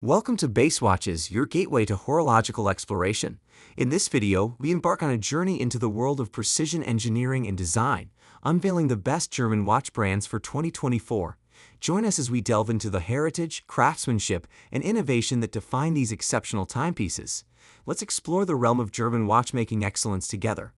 Welcome to Base Watches, your gateway to horological exploration. In this video, we embark on a journey into the world of precision engineering and design, unveiling the best German watch brands for 2024. Join us as we delve into the heritage, craftsmanship, and innovation that define these exceptional timepieces. Let's explore the realm of German watchmaking excellence together.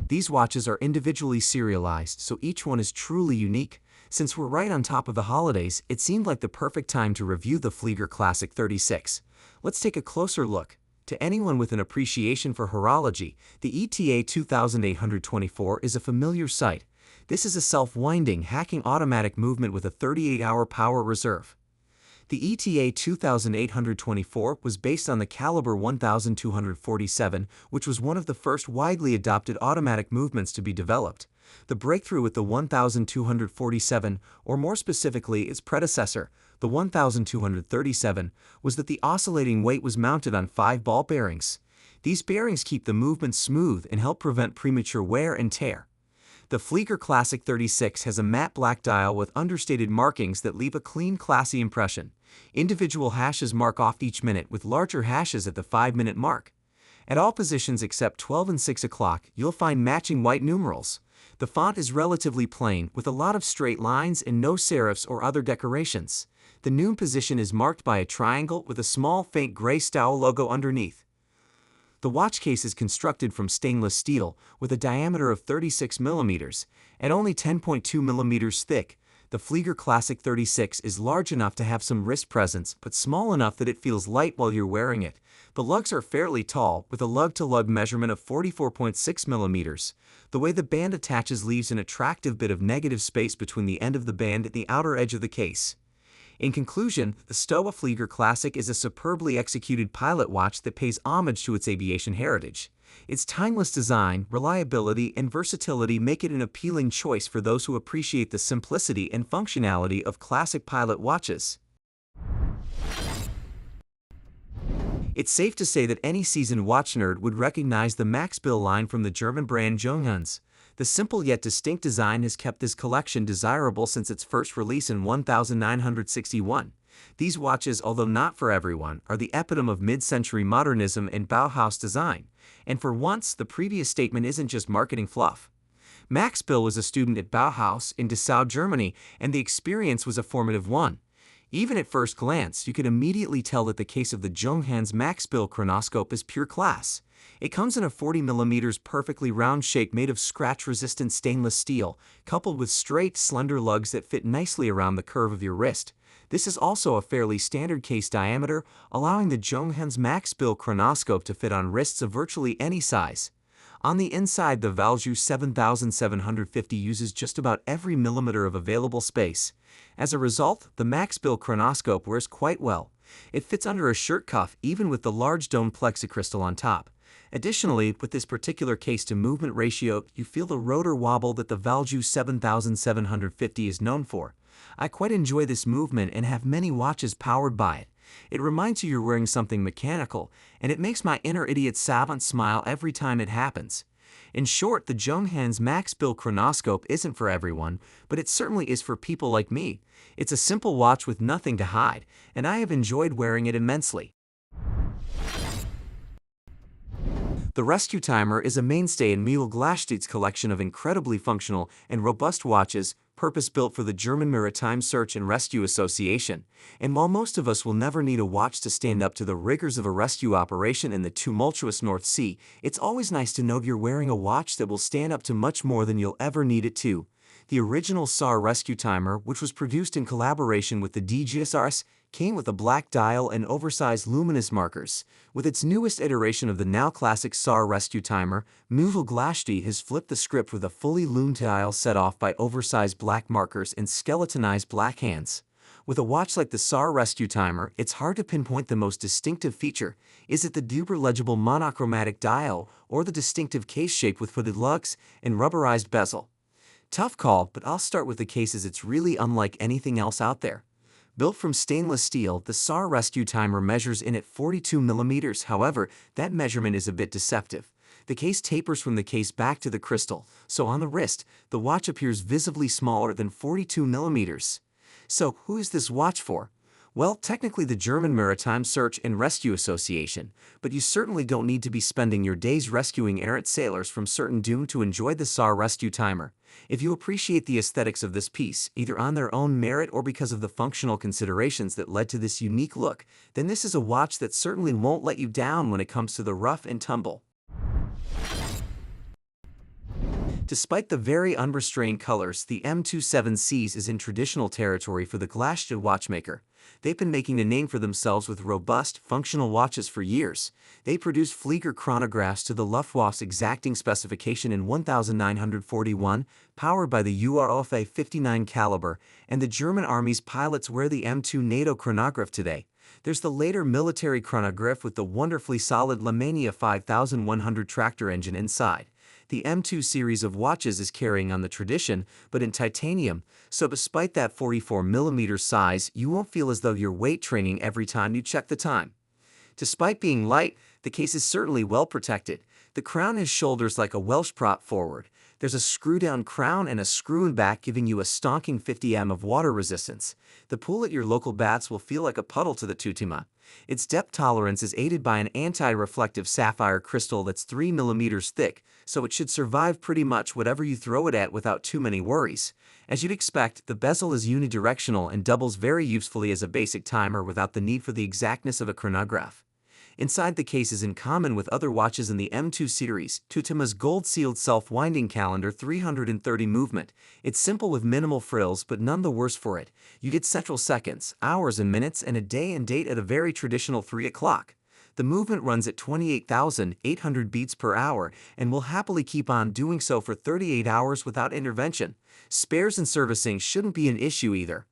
These watches are individually serialized, so each one is truly unique. Since we're right on top of the holidays, it seemed like the perfect time to review the Flieger Classic 36. Let's take a closer look. To anyone with an appreciation for horology, the ETA 2824 is a familiar sight. This is a self-winding, hacking automatic movement with a 38-hour power reserve. The ETA 2824 was based on the caliber 1247, which was one of the first widely adopted automatic movements to be developed. The breakthrough with the 1247, or more specifically its predecessor, the 1237, was that the oscillating weight was mounted on 5 ball bearings. These bearings keep the movement smooth and help prevent premature wear and tear. The Flieger Classic 36 has a matte black dial with understated markings that leave a clean, classy impression. Individual hashes mark off each minute, with larger hashes at the 5-minute mark. At all positions except 12 and 6 o'clock, you'll find matching white numerals. The font is relatively plain, with a lot of straight lines and no serifs or other decorations. The noon position is marked by a triangle with a small, faint gray Stowa logo underneath. The watch case is constructed from stainless steel, with a diameter of 36 mm, and only 10.2 mm thick. The Flieger Classic 36 is large enough to have some wrist presence, but small enough that it feels light while you're wearing it. The lugs are fairly tall, with a lug-to-lug measurement of 44.6 mm. The way the band attaches leaves an attractive bit of negative space between the end of the band and the outer edge of the case. In conclusion, the Stowa Flieger Classic is a superbly executed pilot watch that pays homage to its aviation heritage. Its timeless design, reliability, and versatility make it an appealing choice for those who appreciate the simplicity and functionality of classic pilot watches. It's safe to say that any seasoned watch nerd would recognize the Max Bill line from the German brand Junghans. The simple yet distinct design has kept this collection desirable since its first release in 1961. These watches, although not for everyone, are the epitome of mid-century modernism and Bauhaus design. And for once, the previous statement isn't just marketing fluff. Max Bill was a student at Bauhaus in Dessau, Germany, and the experience was a formative one. Even at first glance, you could immediately tell that the case of the Junghans Max Bill Chronoscope is pure class. It comes in a 40 mm perfectly round shape made of scratch-resistant stainless steel, coupled with straight, slender lugs that fit nicely around the curve of your wrist. This is also a fairly standard case diameter, allowing the Junghans Max Bill Chronoscope to fit on wrists of virtually any size. On the inside, the Valjoux 7750 uses just about every millimeter of available space. As a result, the Max Bill Chronoscope wears quite well. It fits under a shirt cuff even with the large dome plexicrystal on top. Additionally, with this particular case-to-movement ratio, you feel the rotor wobble that the Valjoux 7750 is known for. I quite enjoy this movement and have many watches powered by it. It reminds you you're wearing something mechanical, and it makes my inner idiot savant smile every time it happens. In short, the Junghans Max Bill Chronoscope isn't for everyone, but it certainly is for people like me. It's a simple watch with nothing to hide, and I have enjoyed wearing it immensely. The Rescue-Timer is a mainstay in Glashütte's collection of incredibly functional and robust watches, purpose-built for the German Maritime Search and Rescue Association. And while most of us will never need a watch to stand up to the rigors of a rescue operation in the tumultuous North Sea, it's always nice to know you're wearing a watch that will stand up to much more than you'll ever need it to. The original SAR Rescue-Timer, which was produced in collaboration with the DGSRS, came with a black dial and oversized luminous markers. With its newest iteration of the now classic SAR Rescue-Timer, Glashütte has flipped the script with a fully lumed dial set off by oversized black markers and skeletonized black hands. With a watch like the SAR Rescue-Timer, it's hard to pinpoint the most distinctive feature. Is it the duper legible monochromatic dial, or the distinctive case shape with footed lugs and rubberized bezel? Tough call, but I'll start with the case as it's really unlike anything else out there. Built from stainless steel, the SAR Rescue-Timer measures in at 42 mm, however, that measurement is a bit deceptive. The case tapers from the case back to the crystal, so on the wrist, the watch appears visibly smaller than 42 mm. So, who is this watch for? Well, technically the German Maritime Search and Rescue Association, but you certainly don't need to be spending your days rescuing errant sailors from certain doom to enjoy the SAR Rescue-Timer. If you appreciate the aesthetics of this piece, either on their own merit or because of the functional considerations that led to this unique look, then this is a watch that certainly won't let you down when it comes to the rough and tumble. Despite the very unrestrained colors, the M27Cs is in traditional territory for the Glashütte watchmaker. They've been making a name for themselves with robust, functional watches for years. They produce Flieger chronographs to the Luftwaffe's exacting specification in 1941, powered by the UROFA 59 caliber, and the German Army's pilots wear the M2 NATO chronograph today. There's the later military chronograph with the wonderfully solid Lemania 5100 tractor engine inside. The M2 series of watches is carrying on the tradition, but in titanium, so despite that 44mm size, you won't feel as though you're weight training every time you check the time. Despite being light, the case is certainly well protected. The crown has shoulders like a Welsh prop forward. There's a screw-down crown and a screw-in back giving you a stonking 50 m of water resistance. The pool at your local baths will feel like a puddle to the Tutima. Its depth tolerance is aided by an anti-reflective sapphire crystal that's 3mm thick, so it should survive pretty much whatever you throw it at without too many worries. As you'd expect, the bezel is unidirectional and doubles very usefully as a basic timer without the need for the exactness of a chronograph. Inside the case is in common with other watches in the M2 series, Tutima's gold-sealed self-winding calendar 330 movement. It's simple with minimal frills, but none the worse for it. You get central seconds, hours and minutes, and a day and date at a very traditional 3 o'clock. The movement runs at 28,800 beats per hour and will happily keep on doing so for 38 hours without intervention. Spares and servicing shouldn't be an issue either.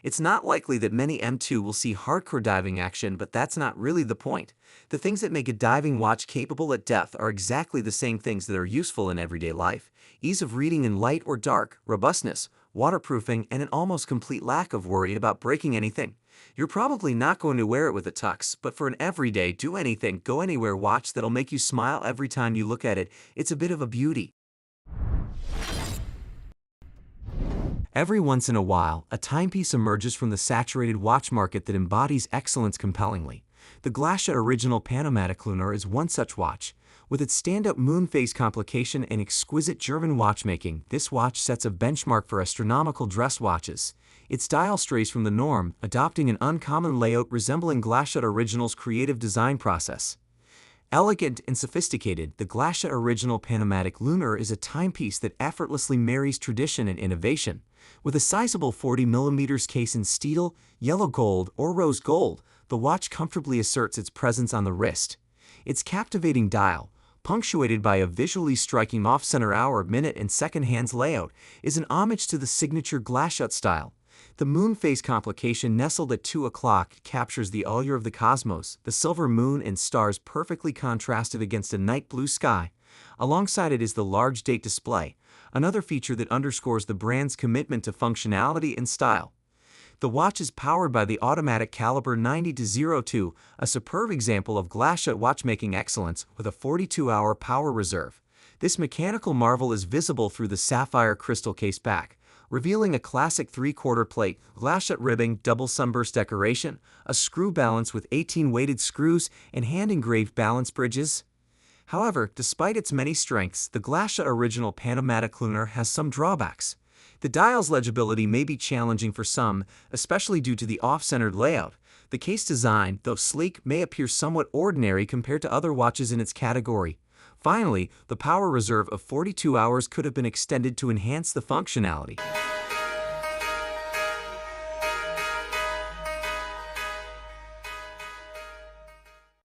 It's not likely that many M2 will see hardcore diving action, but that's not really the point. The things that make a diving watch capable at depth are exactly the same things that are useful in everyday life: ease of reading in light or dark, robustness, waterproofing, and an almost complete lack of worry about breaking anything. You're probably not going to wear it with a tux, but for an everyday, do anything, go anywhere watch that'll make you smile every time you look at it, it's a bit of a beauty. Every once in a while, a timepiece emerges from the saturated watch market that embodies excellence compellingly. The GLASHA original PanoMaticLunar is one such watch. With its stand-up moon phase complication and exquisite German watchmaking, this watch sets a benchmark for astronomical dress watches. Its dial strays from the norm, adopting an uncommon layout resembling GLASHA original's creative design process. Elegant and sophisticated, the GLASHA original PanoMaticLunar is a timepiece that effortlessly marries tradition and innovation. With a sizable 40mm case in steel, yellow gold, or rose gold, the watch comfortably asserts its presence on the wrist. Its captivating dial, punctuated by a visually striking off-center hour, minute, and second hands layout, is an homage to the signature Glashütte style. The moon phase complication nestled at 2 o'clock captures the allure of the cosmos, the silver moon and stars perfectly contrasted against a night blue sky. Alongside it is the large date display, another feature that underscores the brand's commitment to functionality and style. The watch is powered by the automatic caliber 90-02, a superb example of GLASHA watchmaking excellence with a 42-hour power reserve. This mechanical marvel is visible through the sapphire crystal case back, revealing a classic 3/4 plate, GLASHA ribbing, double sunburst decoration, a screw balance with 18 weighted screws, and hand-engraved balance bridges. However, despite its many strengths, the GLASHA original PanoMaticLunar has some drawbacks. The dial's legibility may be challenging for some, especially due to the off-centered layout. The case design, though sleek, may appear somewhat ordinary compared to other watches in its category. Finally, the power reserve of 42 hours could have been extended to enhance the functionality.